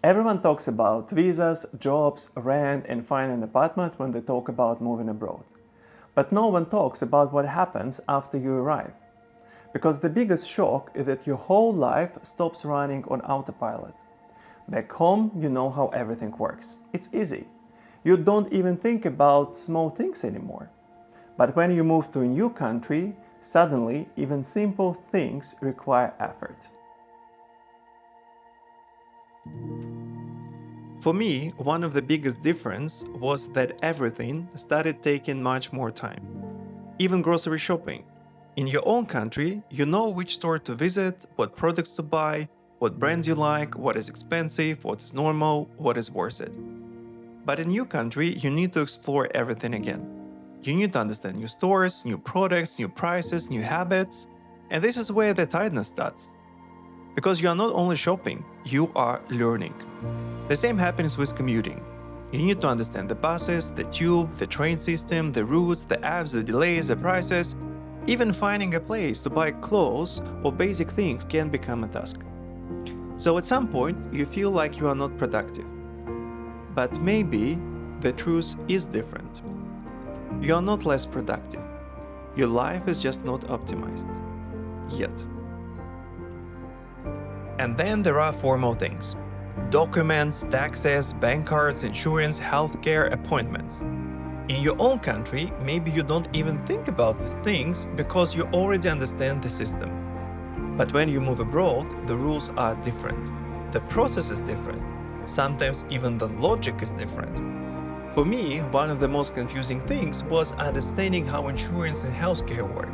Everyone talks about visas, jobs, rent, and finding an apartment when they talk about moving abroad. But no one talks about what happens after you arrive. Because the biggest shock is that your whole life stops running on autopilot. Back home, you know how everything works. It's easy. You don't even think about small things anymore. But when you move to a new country, suddenly even simple things require effort. For me, one of the biggest differences was that everything started taking much more time. Even grocery shopping. In your own country, you know which store to visit, what products to buy, what brands you like, what is expensive, what is normal, what is worth it. But in a new country, you need to explore everything again. You need to understand new stores, new products, new prices, new habits, and this is where the tiredness starts. Because you are not only shopping, you are learning. The same happens with commuting. You need to understand the buses, the tube, the train system, the routes, the apps, the delays, the prices. Even finding a place to buy clothes or basic things can become a task. So at some point, you feel like you are not productive. But maybe the truth is different. You are not less productive. Your life is just not optimized. Yet. And then there are formal things. Documents, taxes, bank cards, insurance, healthcare, appointments. In your own country, maybe you don't even think about these things because you already understand the system. But when you move abroad, the rules are different. The process is different. Sometimes even the logic is different. For me, one of the most confusing things was understanding how insurance and healthcare work.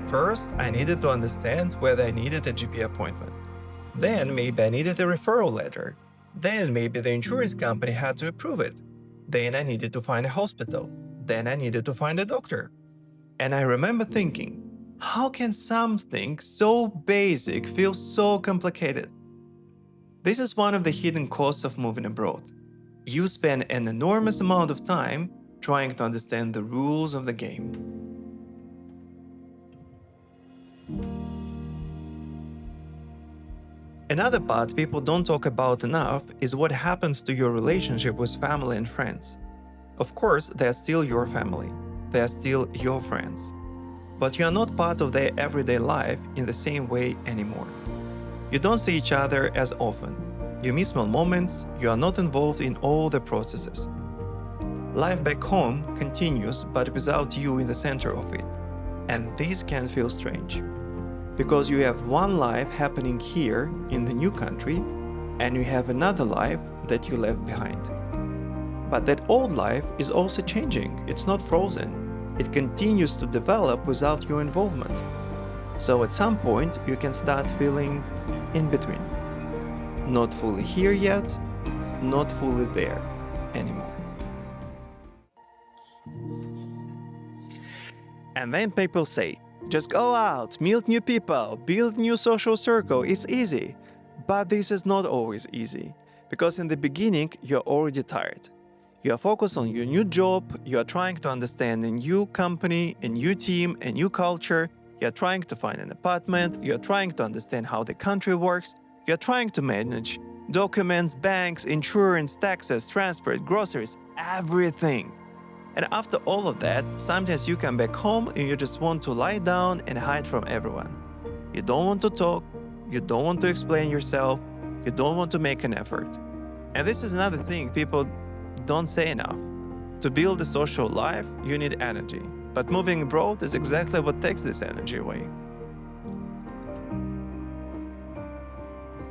First, I needed to understand whether I needed a GP appointment. Then maybe I needed a referral letter. Then maybe the insurance company had to approve it. Then I needed to find a hospital. Then I needed to find a doctor. And I remember thinking, how can something so basic feel so complicated? This is one of the hidden costs of moving abroad. You spend an enormous amount of time trying to understand the rules of the game. Another part people don't talk about enough is what happens to your relationship with family and friends. Of course, they are still your family. They are still your friends. But you are not part of their everyday life in the same way anymore. You don't see each other as often. You miss small moments, you are not involved in all the processes. Life back home continues, but without you in the center of it. And this can feel strange. Because you have one life happening here in the new country, and you have another life that you left behind. But that old life is also changing, it's not frozen. It continues to develop without your involvement. So at some point, you can start feeling in between. Not fully here yet, not fully there anymore. And then people say, just go out, meet new people, build new social circle, it's easy. But this is not always easy, because in the beginning you're already tired. You are focused on your new job, you are trying to understand a new company, a new team, a new culture, you are trying to find an apartment, you are trying to understand how the country works, you are trying to manage documents, banks, insurance, taxes, transport, groceries, everything. And after all of that, sometimes you come back home and you just want to lie down and hide from everyone. You don't want to talk, you don't want to explain yourself, you don't want to make an effort. And this is another thing people don't say enough. To build a social life, you need energy. But moving abroad is exactly what takes this energy away.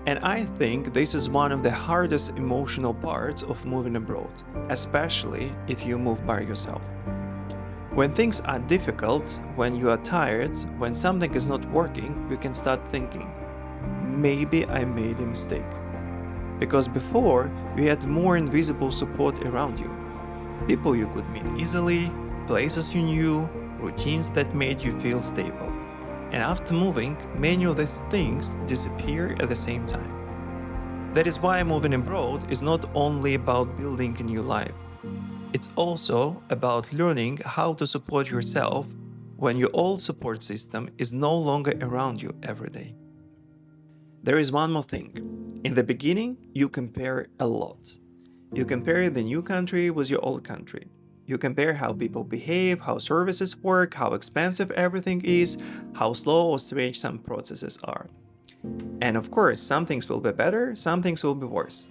And I think this is one of the hardest emotional parts of moving abroad, especially if you move by yourself. When things are difficult, when you are tired, when something is not working, you can start thinking, maybe I made a mistake. Because before, you had more invisible support around you. People you could meet easily, places you knew, routines that made you feel stable. And after moving, many of these things disappear at the same time. That is why moving abroad is not only about building a new life. It's also about learning how to support yourself when your old support system is no longer around you every day. There is one more thing. In the beginning, you compare a lot. You compare the new country with your old country. You compare how people behave, how services work, how expensive everything is, how slow or strange some processes are. And of course, some things will be better, some things will be worse.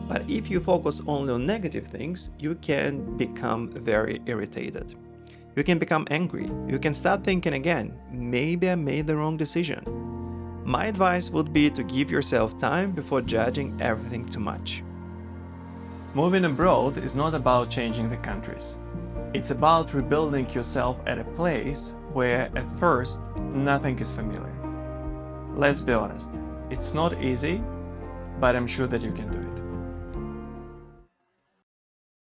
But if you focus only on negative things, you can become very irritated. You can become angry. You can start thinking again, maybe I made the wrong decision. My advice would be to give yourself time before judging everything too much. Moving abroad is not about changing the countries. It's about rebuilding yourself at a place where at first nothing is familiar. Let's be honest, it's not easy, but I'm sure that you can do it.